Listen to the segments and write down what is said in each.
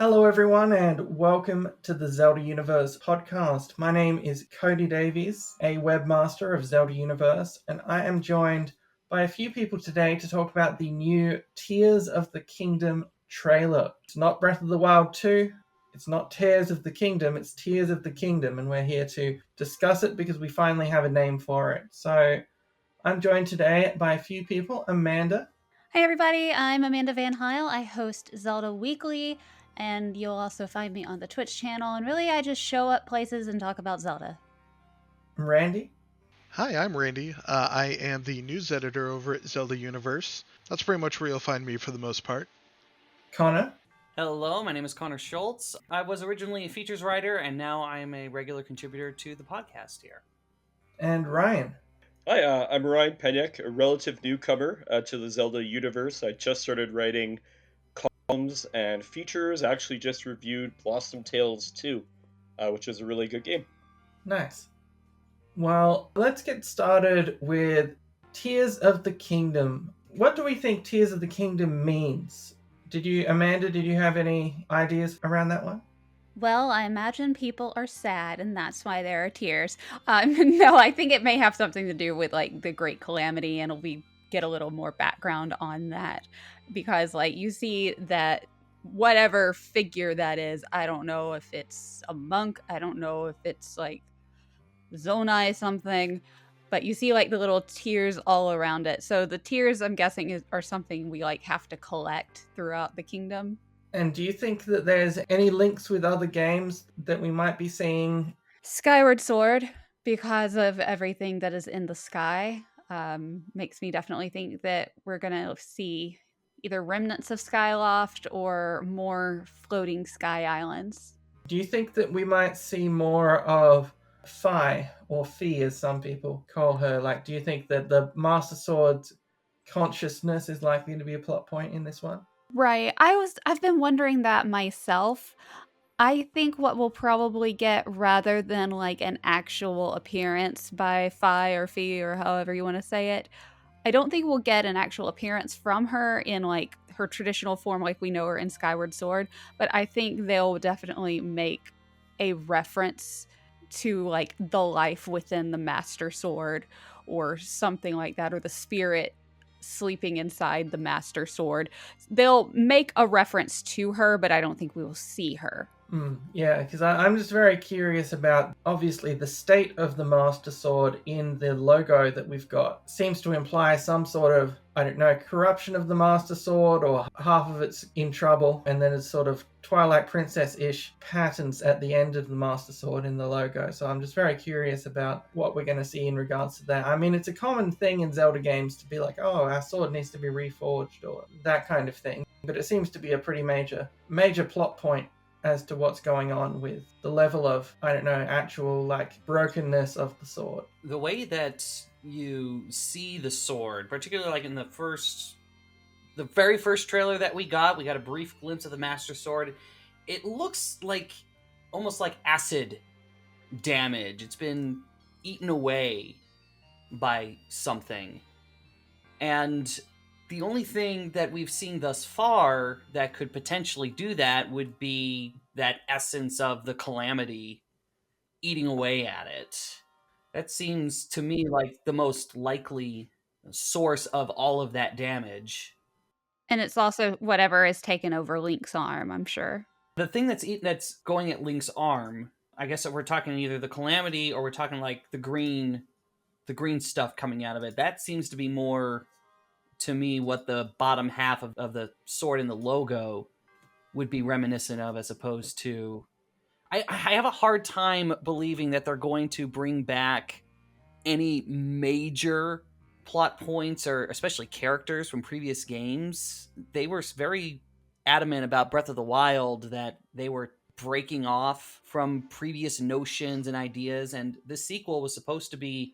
Hello, everyone, and welcome to the Zelda Universe podcast. My name is Cody Davies, a webmaster of Zelda Universe, and I am joined by a few people today to talk about the new Tears of the Kingdom trailer. It's not Breath of the Wild 2, it's not Tears of the Kingdom, it's Tears of the Kingdom, and we're here to discuss it because we finally have a name for it. So I'm joined today by a few people. Amanda. Hi, everybody. I'm Amanda Van Heil. I host Zelda Weekly, and you'll also find me on the Twitch channel. And really, I just show up places and talk about Zelda. Randy. Hi, I'm Randy. I am the news editor over at Zelda Universe. That's pretty much where you'll find me for the most part. Connor. Hello, my name is Connor Schultz. I was originally a features writer, and now I'm a regular contributor to the podcast here. And Ryan. Hi, I'm Ryan Penyek, a relative newcomer to the Zelda universe. I just started writing columns and features. I actually just reviewed Blossom Tales 2, which is a really good game. Nice. Well, let's get started with Tears of the Kingdom. What do we think Tears of the Kingdom means? Amanda, did you have any ideas around that one? Well, I imagine people are sad, and that's why there are tears. No, I think it may have something to do with like the Great Calamity, and we get a little more background on that because, like, you see that whatever figure that is, I don't know if it's a monk, I don't know if it's like Zonai something, but you see like the little tears all around it. So the tears, I'm guessing, are something we like have to collect throughout the kingdom. And do you think that there's any links with other games that we might be seeing? Skyward Sword, because of everything that is in the sky, makes me definitely think that we're gonna see either remnants of Skyloft or more floating sky islands. Do you think that we might see more of Fi, or Fi as some people call her? Like, do you think that the Master Sword's consciousness is likely to be a plot point in this one? Right. I've been wondering that myself. I think what we'll probably get, rather than like an actual appearance by Fi or Fee or however you want to say it, I don't think we'll get an actual appearance from her in like her traditional form like we know her in Skyward Sword, but I think they'll definitely make a reference to like the life within the Master Sword or something like that, or the spirit sleeping inside the Master Sword. They'll make a reference to her, but I don't think we will see her. Yeah, because I'm just very curious about, obviously, the state of the Master Sword in the logo that we've got seems to imply some sort of, I don't know, corruption of the Master Sword, or half of it's in trouble, and then it's sort of Twilight Princess-ish patterns at the end of the Master Sword in the logo. So I'm just very curious about what we're going to see in regards to that. I mean, it's a common thing in Zelda games to be like, oh, our sword needs to be reforged, or that kind of thing. But it seems to be a pretty major plot point as to what's going on with the level of, I don't know, actual like brokenness of the sword. The way that you see the sword, particularly like in the very first trailer that we got a brief glimpse of the Master Sword. It looks like almost like acid damage. It's been eaten away by something. And the only thing that we've seen thus far that could potentially do that would be that essence of the calamity eating away at it. That seems to me like the most likely source of all of that damage. And it's also whatever is taken over Link's arm, I'm sure. The thing that's going at Link's arm, I guess that we're talking either the calamity or we're talking like the green stuff coming out of it. That seems to be more, to me, what the bottom half of the sword in the logo would be reminiscent of, as opposed to... I have a hard time believing that they're going to bring back any major plot points, or especially characters from previous games. They were very adamant about Breath of the Wild that they were breaking off from previous notions and ideas, and this sequel was supposed to be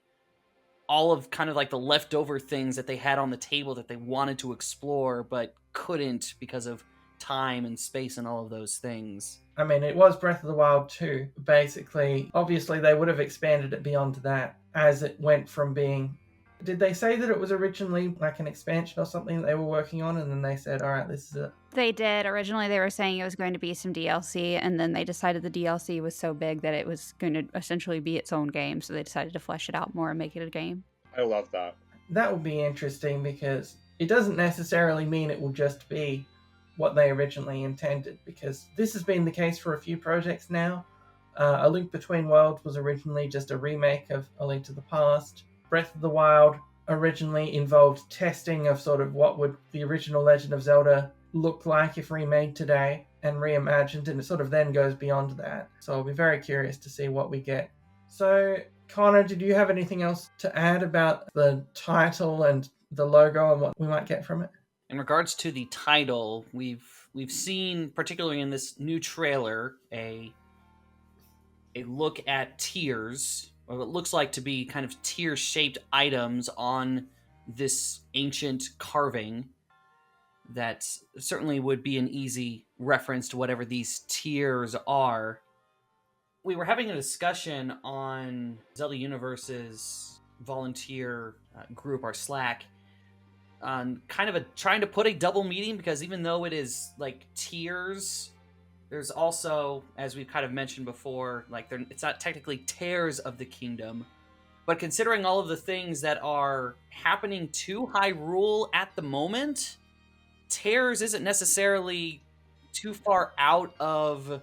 all of kind of like the leftover things that they had on the table that they wanted to explore but couldn't because of time and space and all of those things. I mean, it was Breath of the Wild 2, basically. Obviously, they would have expanded it beyond that as it went from being Did they say that it was originally like an expansion or something that they were working on, and then they said, all right, this is it? They did. Originally, they were saying it was going to be some DLC, and then they decided the DLC was so big that it was going to essentially be its own game, so they decided to flesh it out more and make it a game. I love that. That will be interesting because it doesn't necessarily mean it will just be what they originally intended, because this has been the case for a few projects now. A Link Between Worlds was originally just a remake of A Link to the Past. Breath of the Wild originally involved testing of sort of what would the original Legend of Zelda look like if remade today and reimagined, and it sort of then goes beyond that. So I'll be very curious to see what we get. So, Connor, did you have anything else to add about the title and the logo and what we might get from it? In regards to the title, we've seen, particularly in this new trailer, a look at tiers, or what looks like to be kind of tier-shaped items on this ancient carving that certainly would be an easy reference to whatever these tiers are. We were having a discussion on Zelda Universe's volunteer group, our Slack, on kind of trying to put a double meaning, because even though it is like tiers, there's also, as we've kind of mentioned before, like it's not technically tears of the kingdom, but considering all of the things that are happening to Hyrule at the moment, tears isn't necessarily too far out of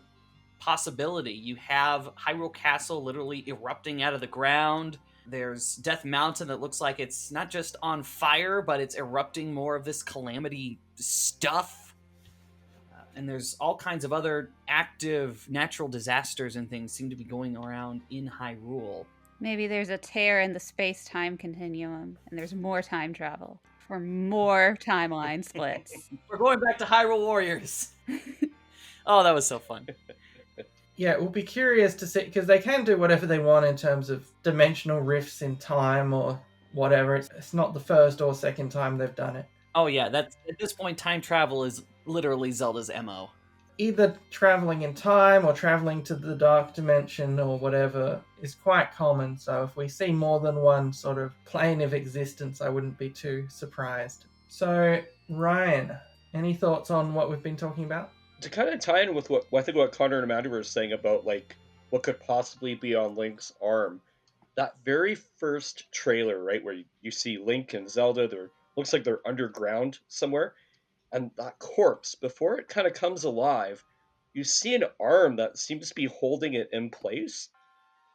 possibility. You have Hyrule Castle literally erupting out of the ground. There's Death Mountain that looks like it's not just on fire, but it's erupting more of this calamity stuff. And there's all kinds of other active natural disasters and things seem to be going around in Hyrule. Maybe there's a tear in the space-time continuum, and there's more time travel for more timeline splits. We're going back to Hyrule Warriors. Oh, that was so fun. Yeah, we'll be curious to see, because they can do whatever they want in terms of dimensional rifts in time or whatever. It's not the first or second time they've done it. Oh yeah, that's at this point, time travel is literally Zelda's MO. Either traveling in time or traveling to the dark dimension or whatever is quite common. So if we see more than one sort of plane of existence, I wouldn't be too surprised. So, Ryan, any thoughts on what we've been talking about? To kind of tie in with what Connor and Amanda were saying about like what could possibly be on Link's arm, that very first trailer, right, where you see Link and Zelda, looks like they're underground somewhere, and that corpse, before it kind of comes alive, you see an arm that seems to be holding it in place,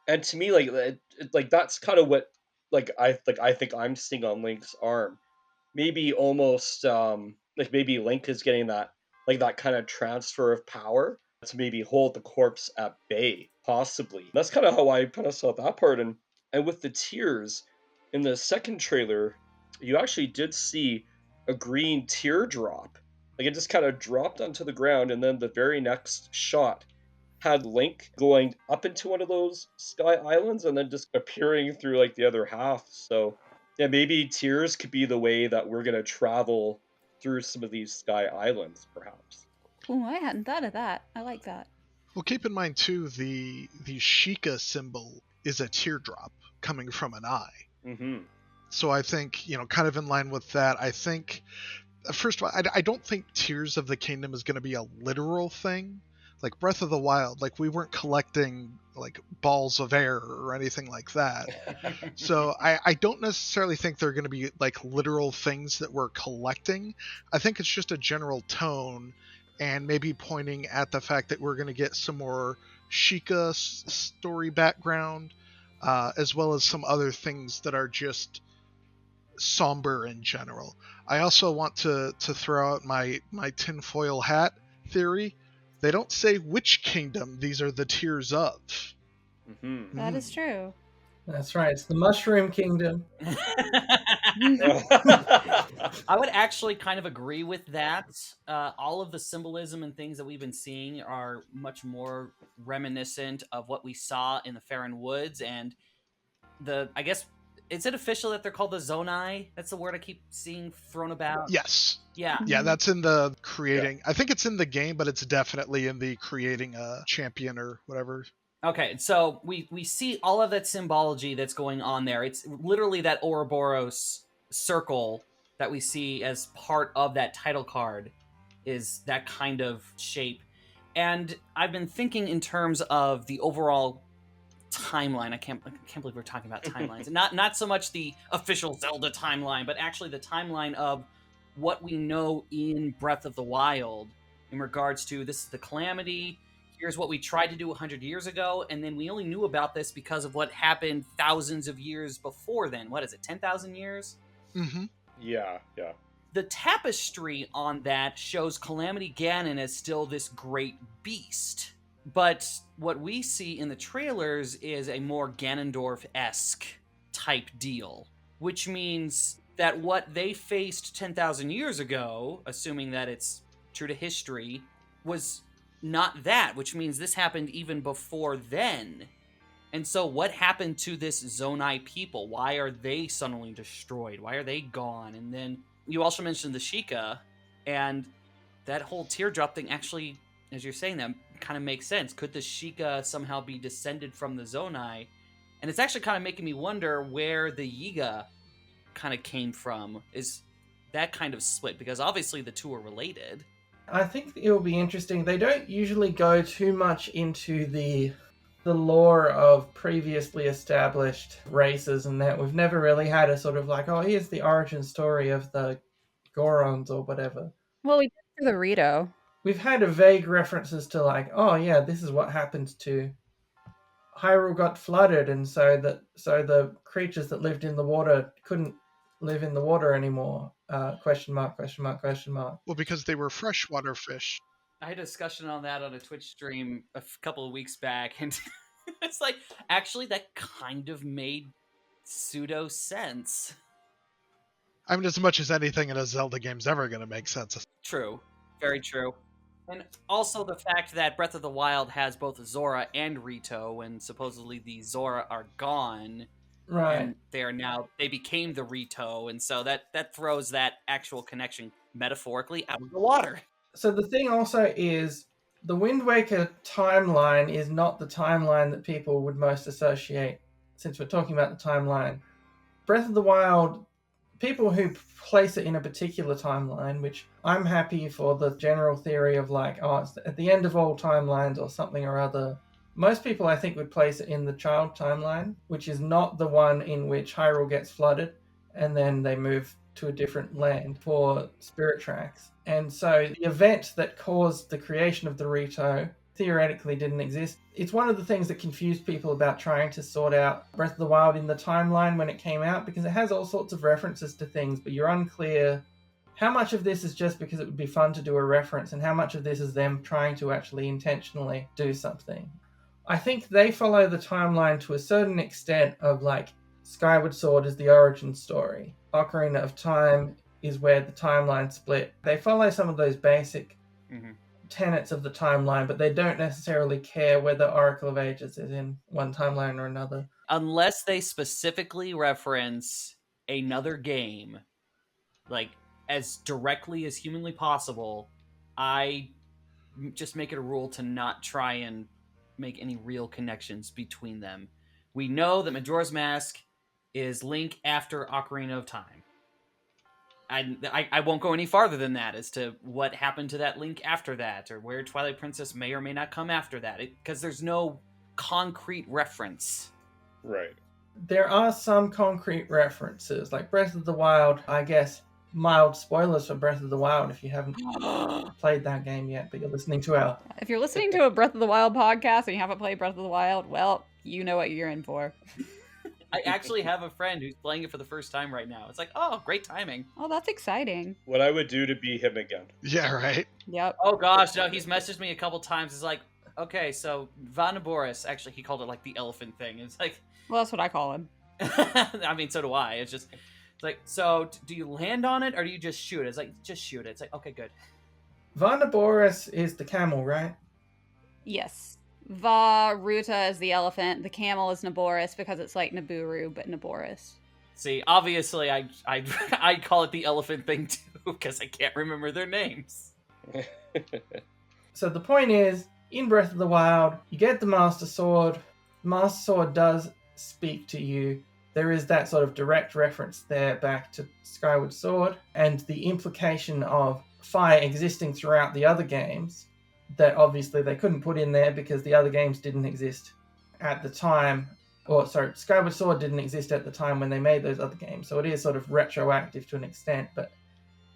and to me, like that's kind of what I think I'm seeing on Link's arm. Maybe almost like maybe Link is getting that kind of transfer of power to maybe hold the corpse at bay, possibly. That's kind of how I kind of saw that part. And with the tears in the second trailer, you actually did see a green teardrop. Like it just kind of dropped onto the ground, and then the very next shot had Link going up into one of those sky islands and then just appearing through like the other half. So yeah, maybe tears could be the way that we're gonna travel through some of these sky islands, perhaps. Oh, I hadn't thought of that. I like that. Well, keep in mind too, the Sheikah symbol is a teardrop coming from an eye. Mm-hmm. So I think, kind of in line with that, I think, first of all, I don't think Tears of the Kingdom is going to be a literal thing. Like Breath of the Wild, like we weren't collecting like balls of air or anything like that. So I don't necessarily think they're going to be like literal things that we're collecting. I think it's just a general tone, and maybe pointing at the fact that we're going to get some more Sheikah story background, as well as some other things that are just somber in general. I also want to throw out my tinfoil hat theory. They don't say which kingdom these are the tears of. Mm-hmm. That is true. That's right. It's the Mushroom Kingdom. I would actually kind of agree with that. All of the symbolism and things that we've been seeing are much more reminiscent of what we saw in the Faron Woods, and I guess, is it official that they're called the Zonai? That's the word I keep seeing thrown about. Yes. Yeah. Yeah, that's in the creating. Yeah. I think it's in the game, but it's definitely in the creating a champion or whatever. Okay, so we see all of that symbology that's going on there. It's literally that Ouroboros circle that we see as part of that title card is that kind of shape. And I've been thinking in terms of the overall timeline. I can't believe we're talking about timelines. Not so much the official Zelda timeline, but actually the timeline of what we know in Breath of the Wild in regards to this is the calamity. Here's what we tried to do 100 years ago, and then we only knew about this because of what happened thousands of years before then. What is it, 10,000 years? Mm-hmm. Yeah. The tapestry on that shows Calamity Ganon as still this great beast. But what we see in the trailers is a more Ganondorf-esque type deal, which means that what they faced 10,000 years ago, assuming that it's true to history, was not that, which means this happened even before then. And so what happened to this Zonai people? Why are they suddenly destroyed? Why are they gone? And then you also mentioned the Sheikah, and that whole teardrop thing actually, as you're saying, that kind of makes sense. Could the Sheikah somehow be descended from the Zonai? And it's actually kind of making me wonder where the Yiga kind of came from. Is that kind of split? Because obviously the two are related. I think it will be interesting. They don't usually go too much into the lore of previously established races and that. We've never really had a sort of like, oh, here's the origin story of the Gorons or whatever. Well, we did for the Rito. We've had a vague references to like, oh yeah, this is what happened to Hyrule got flooded, and so the creatures that lived in the water couldn't live in the water anymore. Question mark, question mark, question mark. Well, because they were freshwater fish. I had a discussion on that on a Twitch stream a couple of weeks back, and it's like, actually, that kind of made pseudo sense. I mean, as much as anything in a Zelda game's ever going to make sense. True. Very true. And also the fact that Breath of the Wild has both Zora and Rito, and supposedly the Zora are gone. Right. And they became the Rito, and so that throws that actual connection metaphorically out of the water. So the thing also is, the Wind Waker timeline is not the timeline that people would most associate, since we're talking about the timeline. Breath of the Wild, people who place it in a particular timeline, which I'm happy for the general theory of like, oh, it's at the end of all timelines or something or other. Most people, I think, would place it in the child timeline, which is not the one in which Hyrule gets flooded and then they move to a different land for Spirit Tracks. And so the event that caused the creation of the Rito theoretically didn't exist. It's one of the things that confused people about trying to sort out Breath of the Wild in the timeline when it came out, because it has all sorts of references to things, but you're unclear how much of this is just because it would be fun to do a reference and how much of this is them trying to actually intentionally do something. I think they follow the timeline to a certain extent of like Skyward Sword is the origin story. Ocarina of Time is where the timeline split. They follow some of those basic tenets of the timeline, but they don't necessarily care whether Oracle of Ages is in one timeline or another. Unless they specifically reference another game, like as directly as humanly possible, I just make it a rule to not try and make any real connections between them. We know that Majora's Mask is Link after Ocarina of Time. I won't go any farther than that as to what happened to that Link after that, or where Twilight Princess may or may not come after that, because there's no concrete reference. Right. There are some concrete references, like Breath of the Wild, I guess. Mild spoilers for Breath of the Wild if you haven't played that game yet, but you're listening to our... If you're listening to a Breath of the Wild podcast and you haven't played Breath of the Wild, well, you know what you're in for. I actually have a friend who's playing it for the first time right now. It's like, oh, great timing. Oh, that's exciting. What I would do to be him again. Yeah, right? Yep. Oh gosh, no, he's messaged me a couple times. It's like, okay, so Vanaboris, actually he called it like the elephant thing. It's like... Well, that's what I call him. I mean, so do I. It's like, so do you land on it or do you just shoot it? It's like, just shoot it. It's like, okay, good. Vanaboris is the camel, right? Yes. Ruta is the elephant. The camel is Naboris because it's like Naburu, but Naboris. See, obviously, I call it the elephant thing too because I can't remember their names. So the point is, in Breath of the Wild, you get the Master Sword. The Master Sword does speak to you. There is that sort of direct reference there back to Skyward Sword, and the implication of fire existing throughout the other games that obviously they couldn't put in there because the other games didn't exist at the time. Or, sorry, Skyward Sword didn't exist at the time when they made those other games, so it is sort of retroactive to an extent. But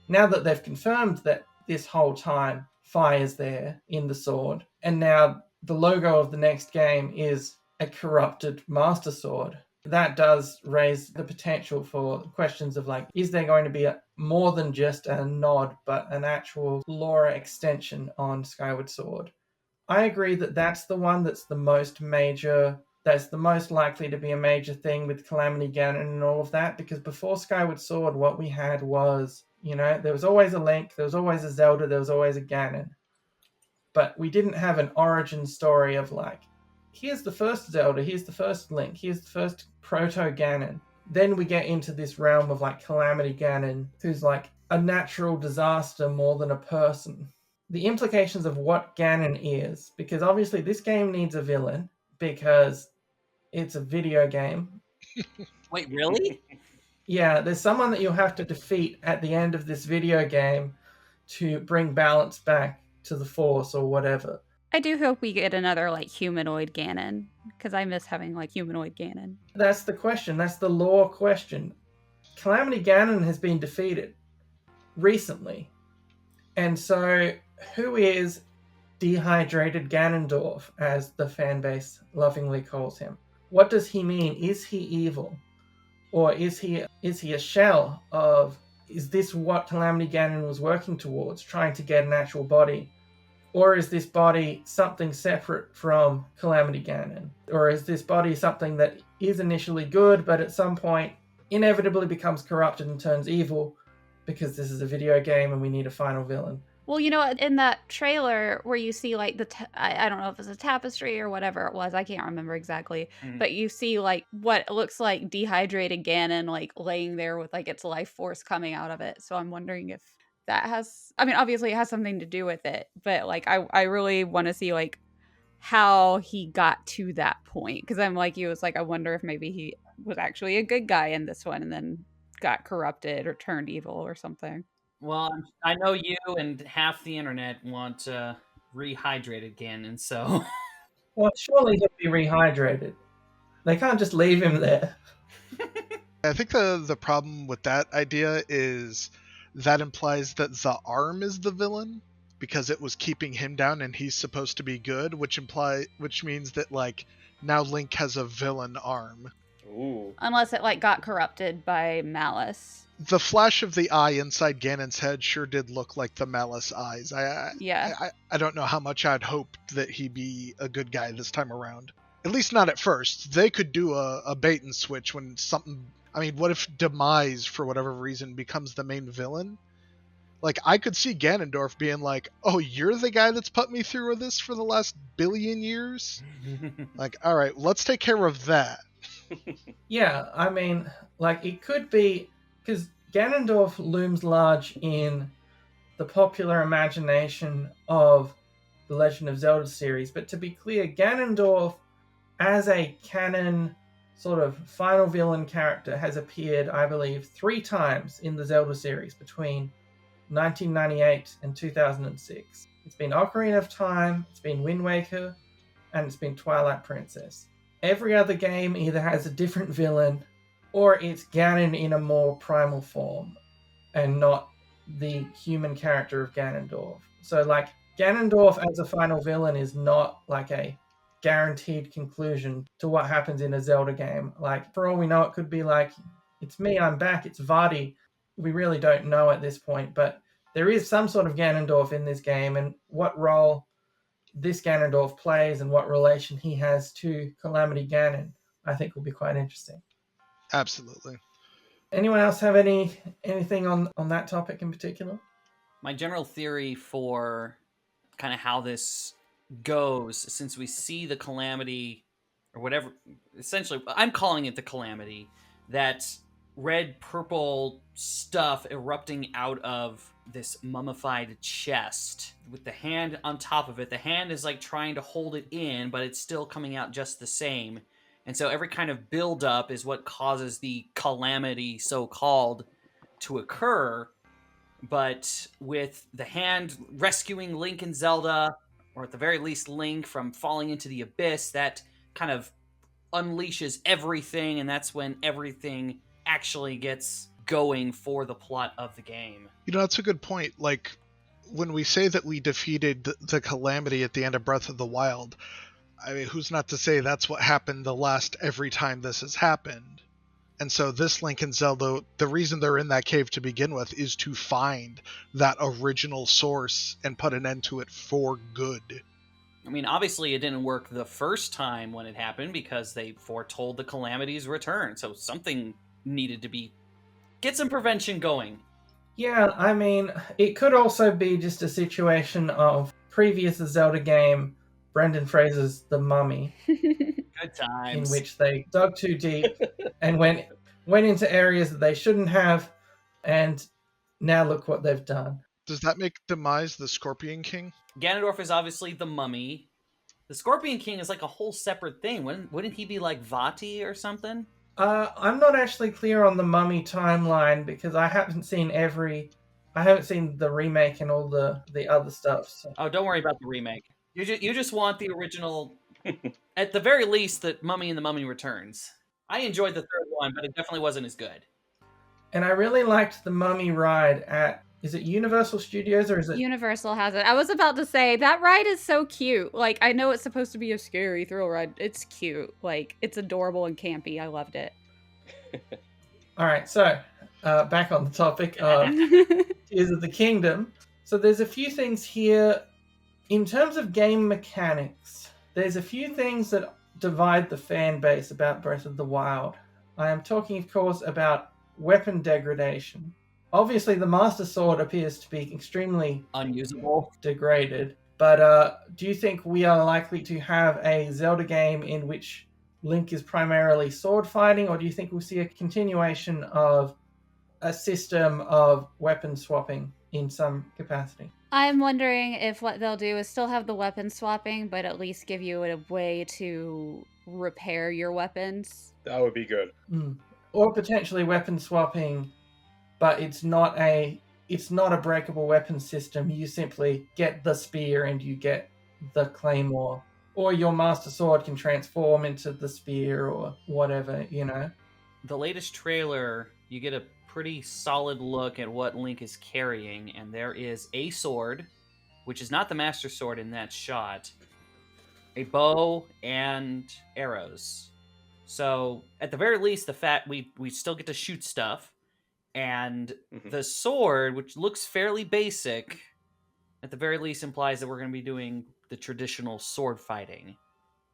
now that they've confirmed that this whole time fire's there in the sword, and now the logo of the next game is a corrupted Master Sword, that does raise the potential for questions of like, is there going to be more than just a nod, but an actual lore extension on Skyward Sword? I agree that that's the one that's the most major, that's the most likely to be a major thing with Calamity Ganon and all of that, because before Skyward Sword, what we had was, there was always a Link, there was always a Zelda, there was always a Ganon. But we didn't have an origin story of like, here's the first Zelda, here's the first Link, here's the first Proto-Ganon. Then we get into this realm of like Calamity Ganon, who's like a natural disaster more than a person. The implications of what Ganon is, because obviously this game needs a villain, because it's a video game. Wait, really? Yeah, there's someone that you'll have to defeat at the end of this video game to bring balance back to the Force or whatever. I do hope we get another like humanoid Ganon, because I miss having like humanoid Ganon. That's the question. That's the lore question. Calamity Ganon has been defeated recently. And so who is dehydrated Ganondorf, as the fan base lovingly calls him? What does he mean? Is he evil? Or is he a shell of, is this what Calamity Ganon was working towards, trying to get an actual body? Or is this body something separate from Calamity Ganon? Or is this body something that is initially good, but at some point inevitably becomes corrupted and turns evil because this is a video game and we need a final villain? Well, in that trailer where you see like I don't know if it's a tapestry or whatever it was, I can't remember exactly, but you see like what looks like dehydrated Ganon like laying there with like its life force coming out of it. So I'm wondering if that has, I mean, obviously it has something to do with it, but like I really want to see like how he got to that point, because I'm like you, was like I wonder if maybe he was actually a good guy in this one and then got corrupted or turned evil or something. Well, I know you and half the internet want rehydrated Ganon, so Well, surely he'll be rehydrated. They can't just leave him there. I think the problem with that idea is that implies that the arm is the villain because it was keeping him down and he's supposed to be good, which means that like now Link has a villain arm. Ooh. Unless it like got corrupted by malice. The flash of the eye inside Ganon's head sure did look like the malice eyes. Yeah. I don't know how much I'd hope that he be a good guy this time around. At least not at first. They could do a bait and switch when something... I mean, what if Demise, for whatever reason, becomes the main villain? Like, I could see Ganondorf being like, oh, you're the guy that's put me through this for the last billion years? Like, alright, let's take care of that. Yeah, I mean, like, it could be... Because Ganondorf looms large in the popular imagination of the Legend of Zelda series, but to be clear, Ganondorf, as a canon sort of final villain character, has appeared, I believe, 3 times in the Zelda series between 1998 and 2006. It's been Ocarina of Time, it's been Wind Waker, and it's been Twilight Princess. Every other game either has a different villain or it's Ganon in a more primal form and not the human character of Ganondorf. So, like, Ganondorf as a final villain is not like a guaranteed conclusion to what happens in a Zelda game. Like, for all we know, it could be like, it's me, I'm back, it's Vardy. We really don't know at this point, but there is some sort of Ganondorf in this game, and what role this Ganondorf plays and what relation he has to Calamity Ganon, I think will be quite interesting. Absolutely. Anyone else have anything on that topic in particular? My general theory for kind of how this goes, since we see the Calamity, or whatever, essentially, I'm calling it the Calamity, that red purple stuff erupting out of this mummified chest with the hand on top of it. The hand is like trying to hold it in, but it's still coming out just the same. And so every kind of buildup is what causes the calamity, so-called, to occur. But with the hand rescuing Link and Zelda, or at the very least Link from falling into the abyss, that kind of unleashes everything, and that's when everything actually gets going for the plot of the game. That's a good point. Like, when we say that we defeated the calamity at the end of Breath of the Wild, I mean, who's not to say that's what happened the last every time this has happened? And so this Link and Zelda, the reason they're in that cave to begin with is to find that original source and put an end to it for good. I mean, obviously it didn't work the first time when it happened because they foretold the calamity's return. So something needed to get some prevention going. Yeah, I mean, it could also be just a situation of previous Zelda game, Brendan Fraser's The Mummy. Good times. In which they dug too deep and went into areas that they shouldn't have, and now look what they've done. Does that make Demise the Scorpion King? Ganondorf is obviously the Mummy. The Scorpion King is like a whole separate thing. Wouldn't he be like Vati or something? I'm not actually clear on the Mummy timeline because I haven't seen the remake and all the other stuff. So. Oh, don't worry about the remake. You just want the original. At the very least, the Mummy and the Mummy Returns. I enjoyed the third one, but it definitely wasn't as good. And I really liked the Mummy ride at, is it Universal Studios or is it? Universal has it. I was about to say, that ride is so cute. Like, I know it's supposed to be a scary thrill ride. It's cute. Like, it's adorable and campy. I loved it. All right, so back on the topic of Tears of the Kingdom. So there's a few things here. In terms of game mechanics, there's a few things that divide the fan base about Breath of the Wild. I am talking, of course, about weapon degradation. Obviously, the Master Sword appears to be extremely unusable, degraded. But do you think we are likely to have a Zelda game in which Link is primarily sword fighting, or do you think we'll see a continuation of a system of weapon swapping in some capacity? I'm wondering if what they'll do is still have the weapon swapping, but at least give you a way to repair your weapons. That would be good. Or potentially weapon swapping, but it's not a breakable weapon system. You simply get the spear and you get the claymore. Or your Master Sword can transform into the spear or whatever, The latest trailer, you get a pretty solid look at what Link is carrying, and there is a sword, which is not the Master Sword in that shot, a bow, and arrows. So, at the very least, the fact we still get to shoot stuff, and the sword, which looks fairly basic, at the very least implies that we're going to be doing the traditional sword fighting.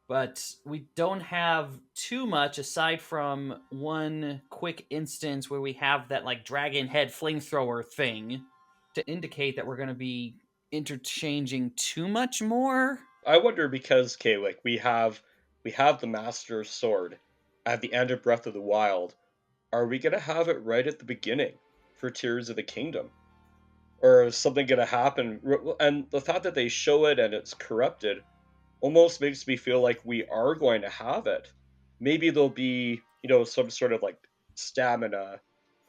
But we don't have too much aside from one quick instance where we have that like dragon head flamethrower thing to indicate that we're going to be interchanging too much more. I wonder because, like we have the Master Sword at the end of Breath of the Wild. Are we going to have it right at the beginning for Tears of the Kingdom? Or is something going to happen? And the fact that they show it and it's corrupted almost makes me feel like we are going to have it. Maybe there'll be, some sort of like stamina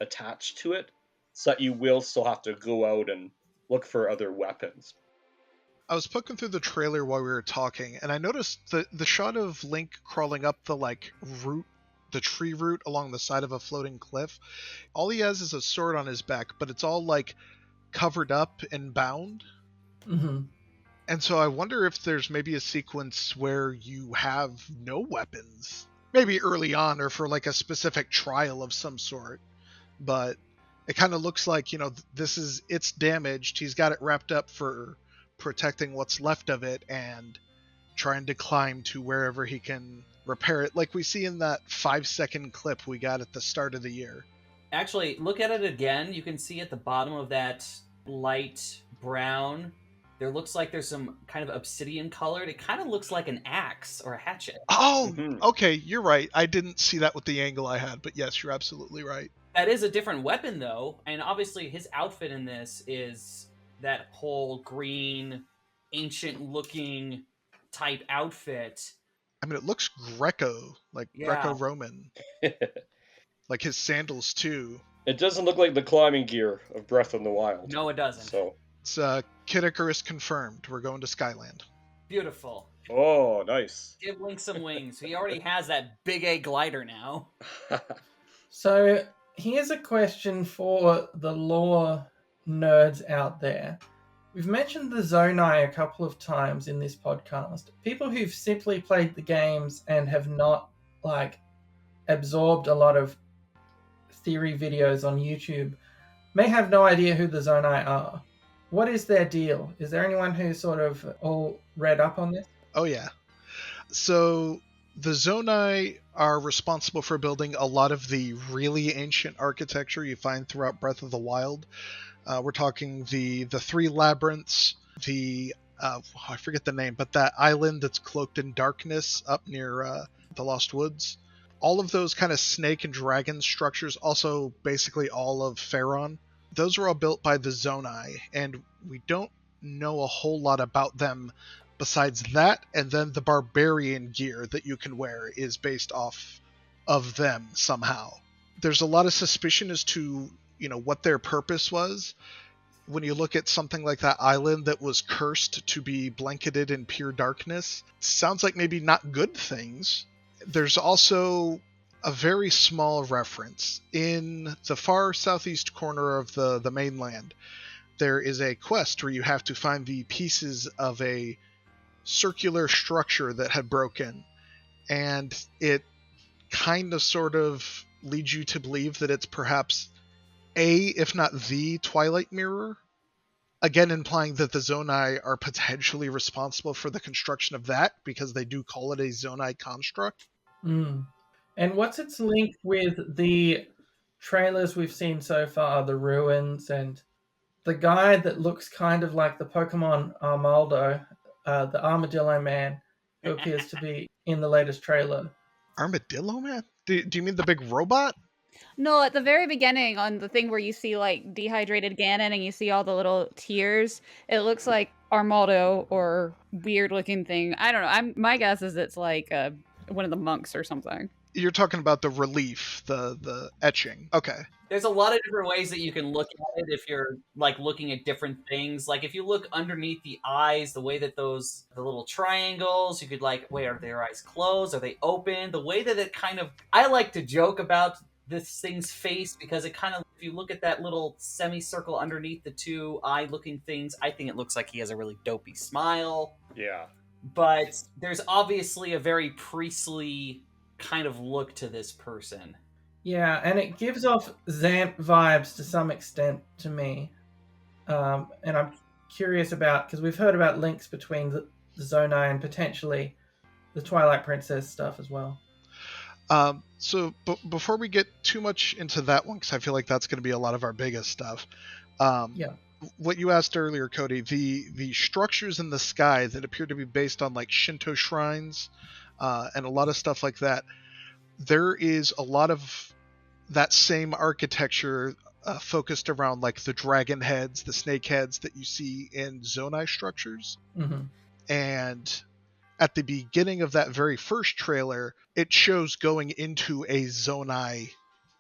attached to it, so that you will still have to go out and look for other weapons. I was poking through the trailer while we were talking, and I noticed the shot of Link crawling up the tree root along the side of a floating cliff. All he has is a sword on his back, but it's all like covered up and bound. Mm-hmm. And so I wonder if there's maybe a sequence where you have no weapons. Maybe early on or for like a specific trial of some sort. But it kind of looks like, it's damaged. He's got it wrapped up for protecting what's left of it and trying to climb to wherever he can repair it, like we see in that 5-second clip we got at the start of the year. Actually, look at it again. You can see at the bottom of that light brown, there looks like there's some kind of obsidian colored. It kind of looks like an axe or a hatchet. Oh, okay, you're right. I didn't see that with the angle I had, but yes, you're absolutely right. That is a different weapon, though, and obviously his outfit in this is that whole green, ancient-looking type outfit. I mean, it looks Yeah. Greco-Roman. Like his sandals too. It doesn't look like the climbing gear of Breath of the Wild. No, it doesn't. So, It's Kid Icarus confirmed. We're going to Skyland. Beautiful. oh, nice. Give Link some wings. He already has that big A glider now. So here's a question for the lore nerds out there. We've mentioned the Zonai a couple of times in this podcast. People who've simply played the games and have not absorbed a lot of theory videos on YouTube may have no idea who the Zonai are. What is their deal? Is there anyone who's sort of all read up on this? Oh yeah. So the Zonai are responsible for building a lot of the really ancient architecture you find throughout Breath of the Wild. We're talking the three labyrinths, I forget the name, but that island that's cloaked in darkness up near the Lost Woods. All of those kind of snake and dragon structures, also basically all of Faron, those were all built by the Zonai, and we don't know a whole lot about them besides that, and then the barbarian gear that you can wear is based off of them somehow. There's a lot of suspicion as to, what their purpose was. When you look at something like that island that was cursed to be blanketed in pure darkness, sounds like maybe not good things. There's also a very small reference. In the far southeast corner of the mainland, there is a quest where you have to find the pieces of a circular structure that had broken, and it kind of sort of leads you to believe that it's perhaps if not the Twilight Mirror, again implying that the Zonai are potentially responsible for the construction of that, because they do call it a Zonai construct. And what's its link with the trailers we've seen so far, the ruins, and the guy that looks kind of like the Pokemon Armaldo, the Armadillo Man, who appears to be in the latest trailer? Armadillo Man? Do you mean the big robot? No, at the very beginning on the thing where you see dehydrated Ganon and you see all the little tears, it looks like Armaldo or weird looking thing. I don't know. My guess is it's like one of the monks or something. You're talking about the relief, the etching. Okay. There's a lot of different ways that you can look at it if you're looking at different things. Like if you look underneath the eyes, the way that the little triangles, you could wait, are their eyes closed? Are they open? The way that it kind of, I like to joke about this thing's face because it kind of, if you look at that little semicircle underneath the two eye looking things, I think it looks like he has a really dopey smile. Yeah. But there's obviously a very priestly kind of look to this person. Yeah, and it gives off Zamp vibes to some extent to me. And I'm curious about, because we've heard about links between the Zonai and potentially the Twilight Princess stuff as well. So before we get too much into that one, because I feel like that's going to be a lot of our biggest stuff. What you asked earlier, Cody, the structures in the sky that appear to be based on Shinto shrines, and a lot of stuff like that. There is a lot of that same architecture focused around the dragon heads, the snake heads that you see in Zonai structures. Mm-hmm. And at the beginning of that very first trailer, it shows going into a Zonai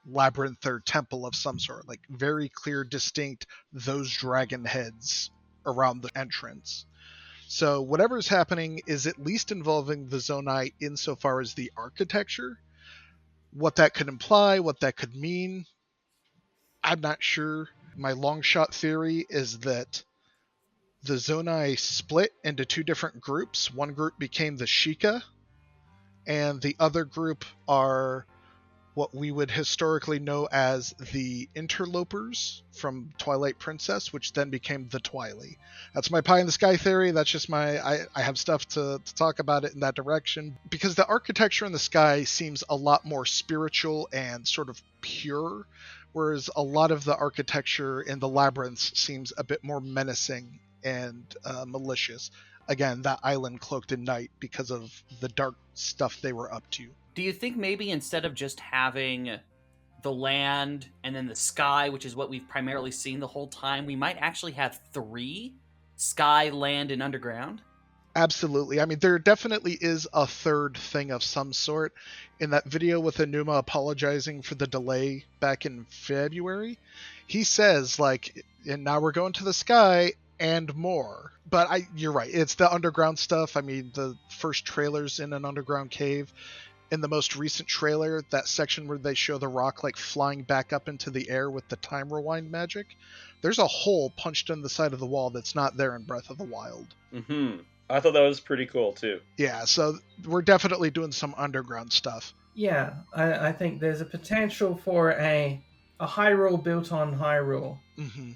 labyrinth or temple of some sort, very clear, distinct, those dragon heads around the entrance. So whatever's happening is at least involving the Zonai insofar as the architecture. What that could imply, what that could mean, I'm not sure. My long shot theory is that the Zonai split into two different groups. One group became the Sheikah, and the other group are what we would historically know as the Interlopers from Twilight Princess, which then became the Twily. That's my pie in the sky theory. That's just I have stuff to talk about it in that direction. Because the architecture in the sky seems a lot more spiritual and sort of pure, whereas a lot of the architecture in the labyrinths seems a bit more menacing and malicious. Again, that island cloaked in night because of the dark stuff they were up to. Do you think maybe instead of just having the land, and then the sky, which is what we've primarily seen the whole time, we might actually have 3: sky, land, and underground. Absolutely. I mean, there definitely is a third thing of some sort. In that video with Enuma apologizing for the delay back in February, he says, like, and now we're going to the sky and more. But you're right. It's the underground stuff. I mean, the first trailer's in an underground cave. In the most recent trailer, that section where they show the rock like flying back up into the air with the time rewind magic, there's a hole punched in the side of the wall that's not there in Breath of the Wild. Mm-hmm. I thought that was pretty cool too. Yeah, so we're definitely doing some underground stuff. Yeah, I think there's a potential for a Hyrule built on Hyrule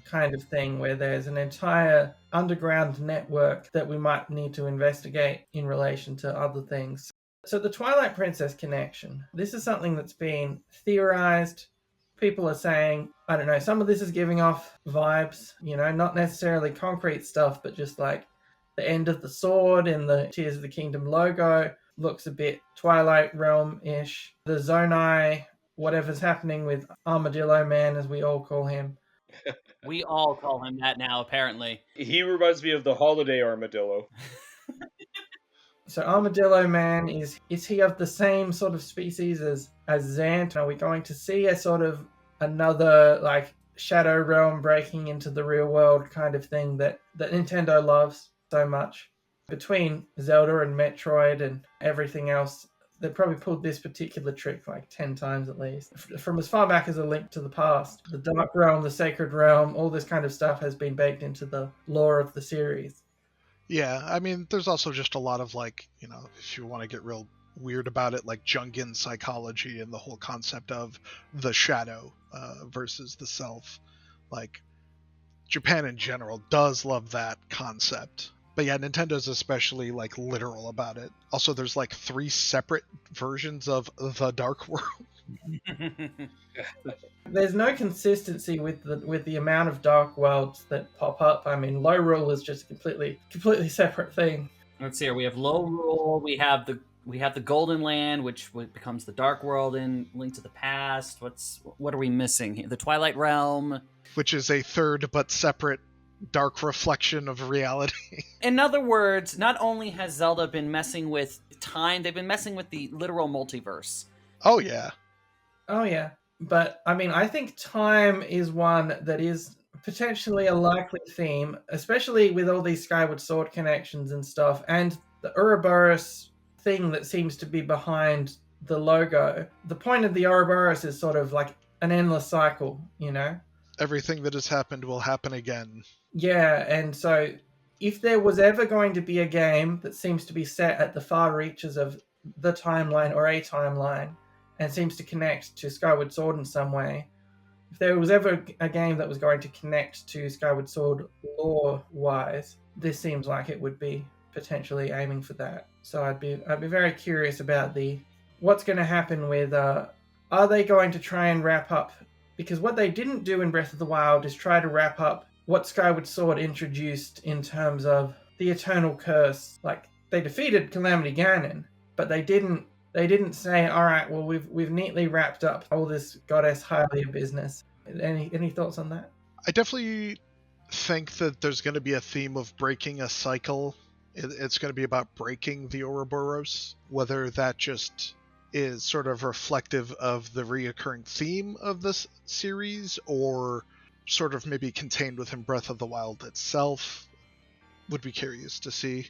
kind of thing, where there's an entire underground network that we might need to investigate in relation to other things. So the Twilight Princess connection, this is something that's been theorized. People are saying, I don't know, some of this is giving off vibes, not necessarily concrete stuff, but just like the end of the sword in the Tears of the Kingdom logo looks a bit Twilight Realm-ish. The Zonai, whatever's happening with Armadillo Man, as we all call him. We all call him that now, apparently. He reminds me of the holiday armadillo. So Armadillo Man, is he of the same sort of species as Zant? Are we going to see a sort of another like Shadow Realm breaking into the real world kind of thing that Nintendo loves so much? Between Zelda and Metroid and everything else, they probably pulled this particular trick like 10 times at least. From as far back as A Link to the Past, the Dark Realm, the Sacred Realm, all this kind of stuff has been baked into the lore of the series. Yeah, I mean, there's also just a lot of like, if you want to get real weird about it, like Jungian psychology and the whole concept of the shadow versus the self. Like, Japan in general does love that concept. But yeah, Nintendo's especially like literal about it. Also, there's like 3 separate versions of the Dark World. There's no consistency with the amount of Dark Worlds that pop up. I mean, Lorule is just a completely separate thing. Let's see here. We have Lorule. We have the Golden Land, which becomes the Dark World in Link to the Past. What are we missing here? The Twilight Realm, which is a third but separate dark reflection of reality. In other words, not only has Zelda been messing with time, they've been messing with the literal multiverse. Oh yeah. But I mean, I think time is one that is potentially a likely theme, especially with all these Skyward Sword connections and stuff, and the Ouroboros thing that seems to be behind the logo. The point of the Ouroboros is sort of like an endless cycle, Everything that has happened will happen again. Yeah, and so if there was ever going to be a game that seems to be set at the far reaches of the timeline or a timeline and seems to connect to Skyward Sword in some way, if there was ever a game that was going to connect to Skyward Sword lore-wise, this seems like it would be potentially aiming for that. So I'd be very curious about what's going to happen with are they going to try and wrap up, because what they didn't do in Breath of the Wild is try to wrap up what Skyward Sword introduced in terms of the Eternal Curse. Like, they defeated Calamity Ganon, but they didn't say, all right, well, we've neatly wrapped up all this Goddess Hylia business. Any thoughts on that? I definitely think that there's going to be a theme of breaking a cycle. It's going to be about breaking the Ouroboros, whether that just is sort of reflective of the reoccurring theme of this series, or sort of maybe contained within Breath of the Wild itself. Would be curious to see.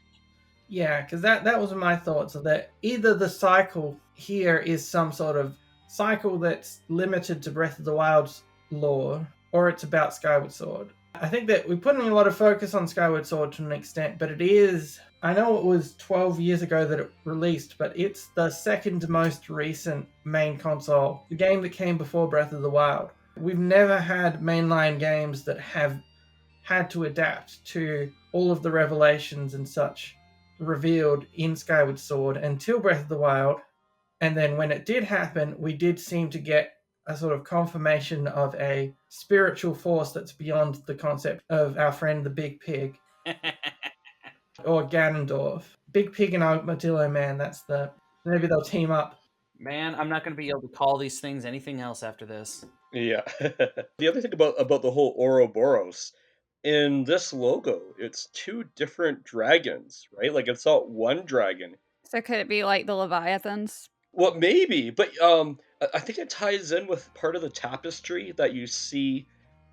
Yeah, because that was my thoughts, of that either the cycle here is some sort of cycle that's limited to Breath of the Wild's lore, or it's about Skyward Sword. I think that we're putting a lot of focus on Skyward Sword to an extent, but it is, I know it was 12 years ago that it released, but it's the second most recent main console, the game that came before Breath of the Wild. We've never had mainline games that have had to adapt to all of the revelations and such revealed in Skyward Sword until Breath of the Wild. And then when it did happen, we did seem to get a sort of confirmation of a spiritual force that's beyond the concept of our friend the Big Pig. Or Ganondorf. Big Pig and Armadillo Man, maybe they'll team up. Man, I'm not going to be able to call these things anything else after this. Yeah. The other thing about the whole Ouroboros, in this logo, it's two different dragons, right? Like it's not one dragon. So could it be like the Leviathans? Well, maybe, but I think it ties in with part of the tapestry that you see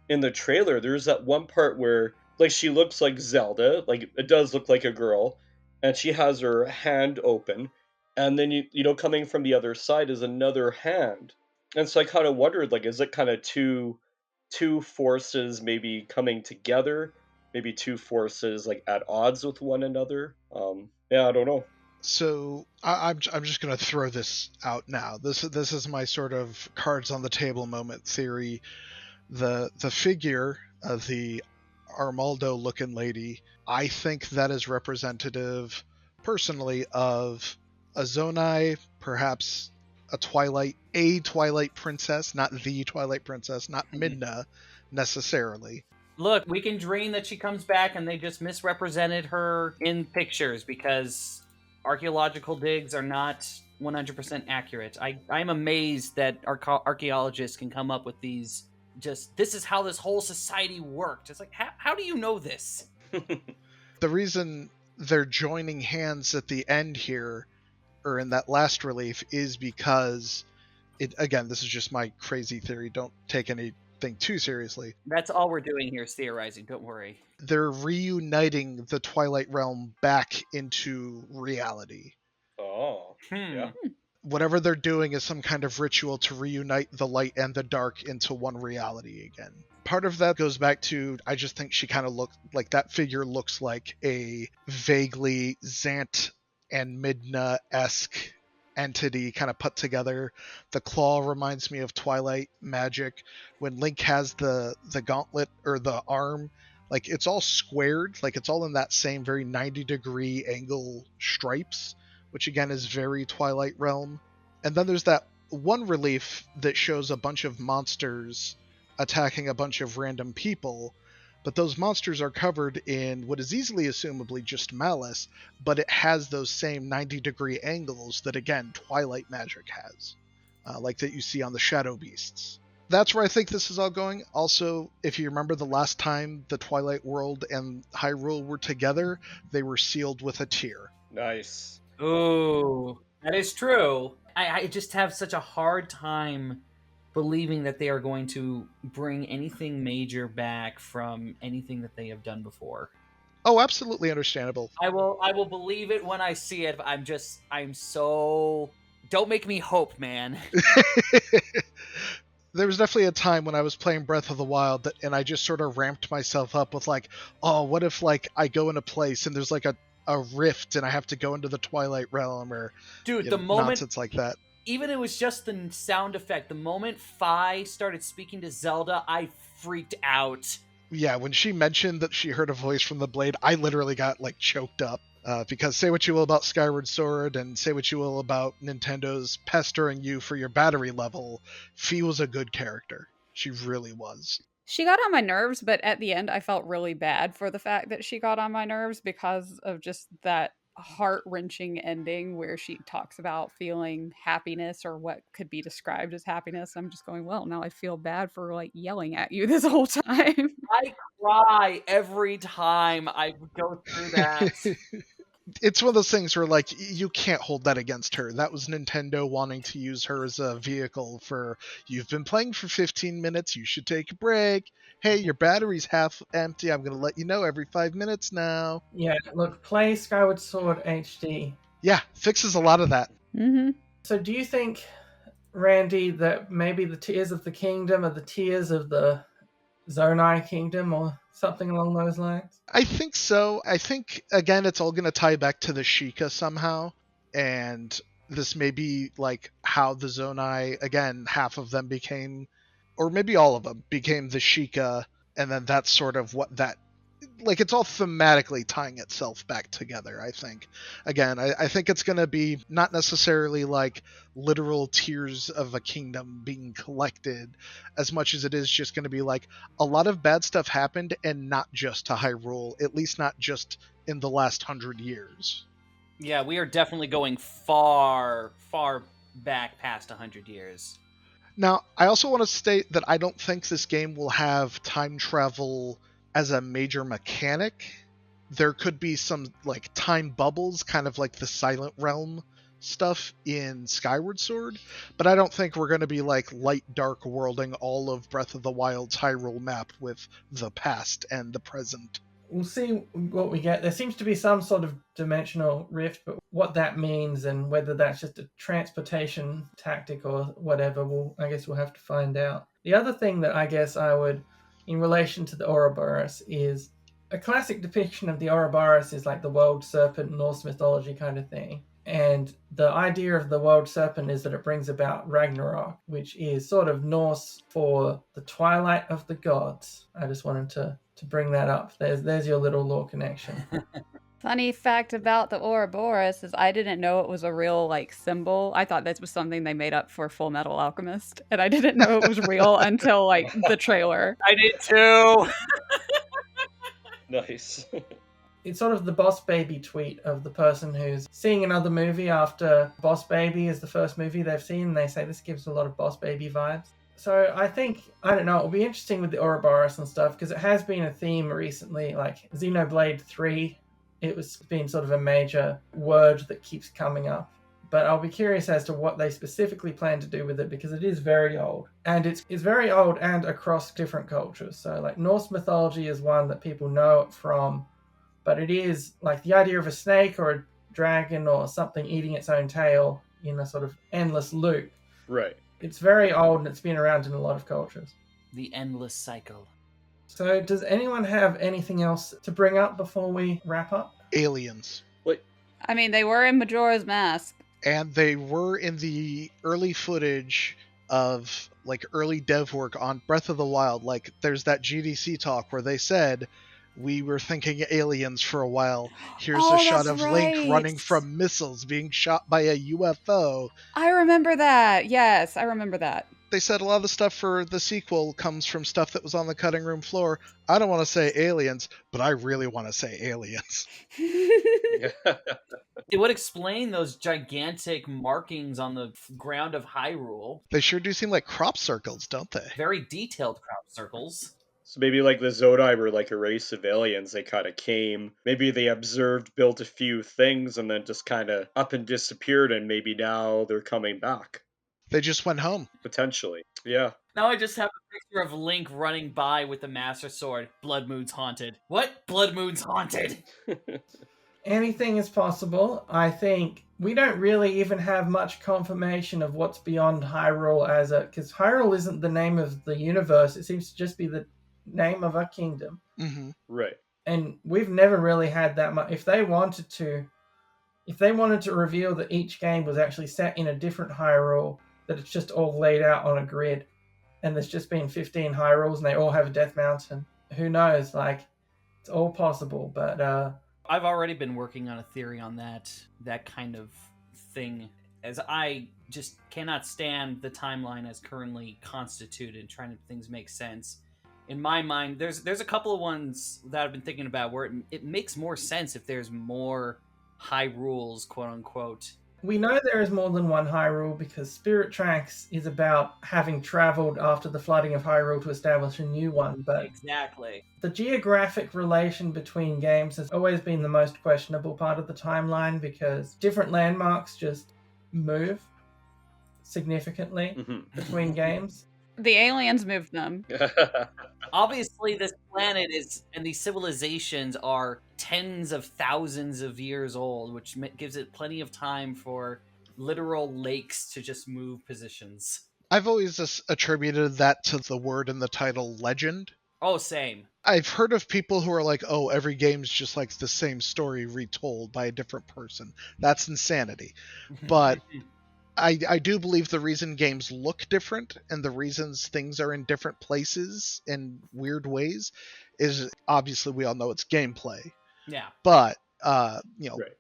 in the trailer. There's that one part where like she looks like Zelda, like it does look like a girl, and she has her hand open, and then you know coming from the other side is another hand. And so I kind of wondered like is it kind of two forces maybe coming together, maybe two forces like at odds with one another? Yeah, I don't know. So I'm just gonna throw this out now. This is my sort of cards on the table moment theory. The figure of the Armaldo looking lady, I think that is representative, personally, of a Zonai, perhaps a Twilight princess, not the Twilight princess, not Midna necessarily. Look, we can dream that she comes back and they just misrepresented her in pictures because archaeological digs are not 100% accurate. I'm amazed that archaeologists can come up with these. Just this is how this whole society worked. It's like, how do you know this? The reason they're joining hands at the end here, or in that last relief, is because again, this is just my crazy theory. Don't take anything too seriously. That's all we're doing here is theorizing. Don't worry. They're reuniting the Twilight Realm back into reality. Oh, yeah. Whatever they're doing is some kind of ritual to reunite the light and the dark into one reality again. Part of that goes back to, I just think she kind of looked like that figure looks like a vaguely Zant and Midna-esque entity kind of put together. The claw reminds me of Twilight magic. When Link has the gauntlet or the arm, like it's all squared, like it's all in that same very 90-degree angle stripes, which again is very Twilight Realm. And then there's that one relief that shows a bunch of monsters attacking a bunch of random people, but those monsters are covered in what is easily assumably just malice, but it has those same 90-degree angles that, again, Twilight magic has, like that you see on the Shadow Beasts. That's where I think this is all going. Also, if you remember the last time the Twilight World and Hyrule were together, they were sealed with a tear. Nice. Ooh, that is true. I just have such a hard time believing that they are going to bring anything major back from anything that they have done before. Oh, absolutely understandable. I will believe it when I see it. I'm so don't make me hope, man. There was definitely a time when I was playing Breath of the Wild and I just sort of ramped myself up with like, oh, what if like I go in a place and there's like a rift and I have to go into the Twilight Realm or Dude, the moment nonsense like that. Even it was just the sound effect. The moment Fi started speaking to Zelda, I freaked out. Yeah, when she mentioned that she heard a voice from the blade, I literally got like choked up. Because say what you will about Skyward Sword and say what you will about Nintendo's pestering you for your battery level, Fi was a good character. She really was. She got on my nerves, but at the end I felt really bad for the fact that she got on my nerves because of just that heart-wrenching ending where she talks about feeling happiness or what could be described as happiness. I'm just going, well, now I feel bad for like yelling at you this whole time. I cry every time I go through that. It's one of those things where like you can't hold that against her. That was Nintendo wanting to use her as a vehicle for, you've been playing for 15 minutes, you should take a break. Hey, your battery's half empty, I'm going to let you know every 5 minutes now. Yeah, look, play Skyward Sword HD. Yeah, fixes a lot of that. Mm-hmm. So do you think, Randy, that maybe the Tears of the Kingdom are the Tears of the Zonai Kingdom or something along those lines? I think so. I think, again, it's all going to tie back to the Sheikah somehow. And this may be like how the Zonai, again, half of them became, or maybe all of them became the Sheikah. And then that's sort of what that, like, it's all thematically tying itself back together, I think. Again, I think it's going to be not necessarily like literal tears of a kingdom being collected as much as it is just going to be like a lot of bad stuff happened, and not just to Hyrule, at least not just in the last 100 years. Yeah, we are definitely going far, far back past 100 years. Now, I also want to state that I don't think this game will have time travel as a major mechanic. There could be some like time bubbles, kind of like the Silent Realm stuff in Skyward Sword, but I don't think we're going to be like light dark worlding all of Breath of the Wild's Hyrule map with the past and the present. We'll see what we get. There seems to be some sort of dimensional rift, but what that means and whether that's just a transportation tactic or whatever, I guess we'll have to find out. The other thing that I guess I would, in relation to the Ouroboros, is a classic depiction of the Ouroboros is like the world serpent, Norse mythology kind of thing. And the idea of the world serpent is that it brings about Ragnarok, which is sort of Norse for the twilight of the gods. I just wanted to bring that up. There's your little lore connection. Funny fact about the Ouroboros is I didn't know it was a real like symbol. I thought this was something they made up for Full Metal Alchemist, and I didn't know it was real until like the trailer. I did too. Nice. It's sort of the Boss Baby tweet of the person who's seeing another movie after Boss Baby is the first movie they've seen, and they say this gives a lot of Boss Baby vibes. So I think, I don't know, it'll be interesting with the Ouroboros and stuff, because it has been a theme recently, like Xenoblade 3, it was been sort of a major word that keeps coming up. But I'll be curious as to what they specifically plan to do with it, because it is very old. And it's very old and across different cultures. So like Norse mythology is one that people know it from, but it is like the idea of a snake or a dragon or something eating its own tail in a sort of endless loop. Right. It's very old and it's been around in a lot of cultures. The endless cycle. So does anyone have anything else to bring up before we wrap up? Aliens. I mean, they were in Majora's Mask. And they were in the early footage of like early dev work on Breath of the Wild. Like there's that GDC talk where they said, we were thinking aliens for a while. Here's a shot of Link running from missiles being shot by a UFO. I remember that. Yes, I remember that. They said a lot of the stuff for the sequel comes from stuff that was on the cutting room floor. I don't want to say aliens, but I really want to say aliens. It would explain those gigantic markings on the ground of Hyrule. They sure do seem like crop circles, don't they? Very detailed crop circles. So maybe like the Zodai were like a race of aliens. They kind of came, maybe they observed, built a few things, and then just kind of up and disappeared, and maybe now they're coming back. They just went home. Potentially. Yeah. Now I just have a picture of Link running by with the Master Sword. Blood Moon's haunted. What? Blood Moon's haunted. Anything is possible. I think we don't really even have much confirmation of what's beyond Hyrule because Hyrule isn't the name of the universe. It seems to just be the name of a kingdom. Mm-hmm. Right. And we've never really had that much. If they wanted to reveal that each game was actually set in a different Hyrule, that it's just all laid out on a grid, and there's just been 15 Hyrules and they all have a Death Mountain. Who knows? Like, it's all possible, but I've already been working on a theory on that kind of thing, as I just cannot stand the timeline as currently constituted, trying to things make sense. In my mind, there's a couple of ones that I've been thinking about where it makes more sense if there's more Hyrules, quote unquote. we know there is more than one Hyrule because Spirit Tracks is about having traveled after the flooding of Hyrule to establish a new one, but Exactly. the geographic relation between games has always been the most questionable part of the timeline because different landmarks just move significantly between games. The aliens moved them. Obviously, this planet and these civilizations are tens of thousands of years old, which gives it plenty of time for literal lakes to just move positions. I've always just attributed that to the word in the title, legend. Oh, same. I've heard of people who are like, oh, every game's just like the same story retold by a different person. That's insanity. But I do believe the reason games look different and the reasons things are in different places in weird ways is obviously we all know it's gameplay. Yeah. But, Right.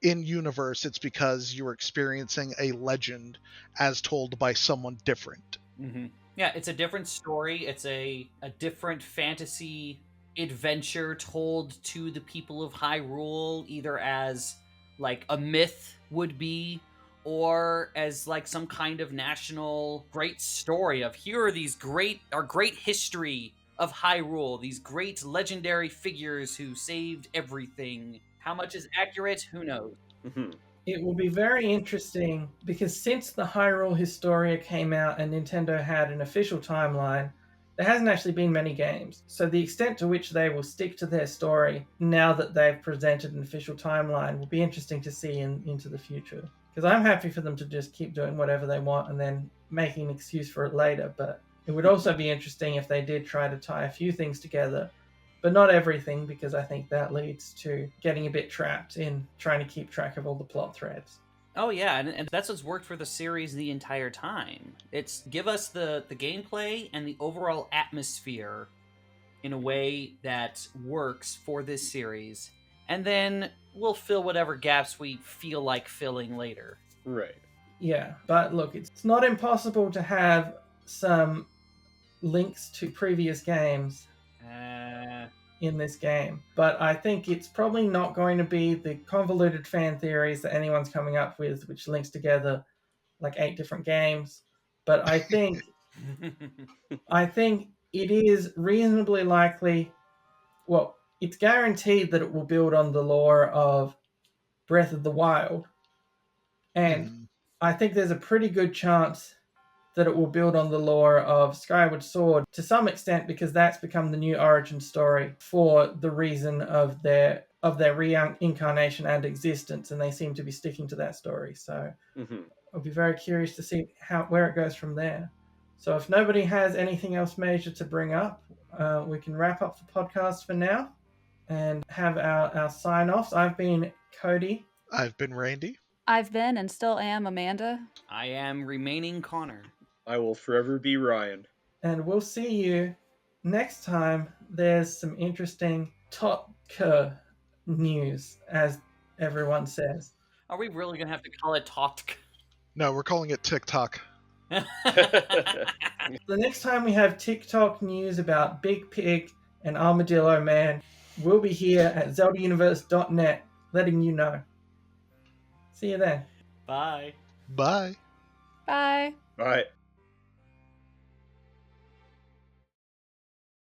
in universe, it's because you're experiencing a legend as told by someone different. Mm-hmm. Yeah, it's a different story. It's a different fantasy adventure told to the people of Hyrule, either as like a myth would be, or as like some kind of national great story of here are these our great history of Hyrule, these great legendary figures who saved everything. How much is accurate? Who knows? Mhm. It will be very interesting because since the Hyrule Historia came out and Nintendo had an official timeline, there hasn't actually been many games. So the extent to which they will stick to their story now that they've presented an official timeline will be interesting to see into the future. Because I'm happy for them to just keep doing whatever they want and then making an excuse for it later. But it would also be interesting if they did try to tie a few things together, but not everything, because I think that leads to getting a bit trapped in trying to keep track of all the plot threads. Oh yeah, and that's what's worked for the series the entire time. It's give us the gameplay and the overall atmosphere in a way that works for this series, and then we'll fill whatever gaps we feel like filling later. Right. Yeah, but look, it's not impossible to have some links to previous games in this game, but I think it's probably not going to be the convoluted fan theories that anyone's coming up with, which links together like 8 different games. But I think it is reasonably likely, well, it's guaranteed that it will build on the lore of Breath of the Wild, and I think there's a pretty good chance that it will build on the lore of Skyward Sword to some extent, because that's become the new origin story for the reason of their reincarnation and existence, and they seem to be sticking to that story. So I'll be very curious to see where it goes from there. So if nobody has anything else major to bring up, we can wrap up the podcast for now and have our sign-offs. I've been Cody. I've been Randy. I've been and still am Amanda. I am remaining Connor. I will forever be Ryan. And we'll see you next time. There's some interesting top news, as everyone says. Are we really gonna have to call it talk? No, we're calling it TikTok. The next time we have TikTok news about Big Pig and Armadillo Man, we'll be here at ZeldaUniverse.net letting you know. See you then. Bye. Bye. Bye. All right.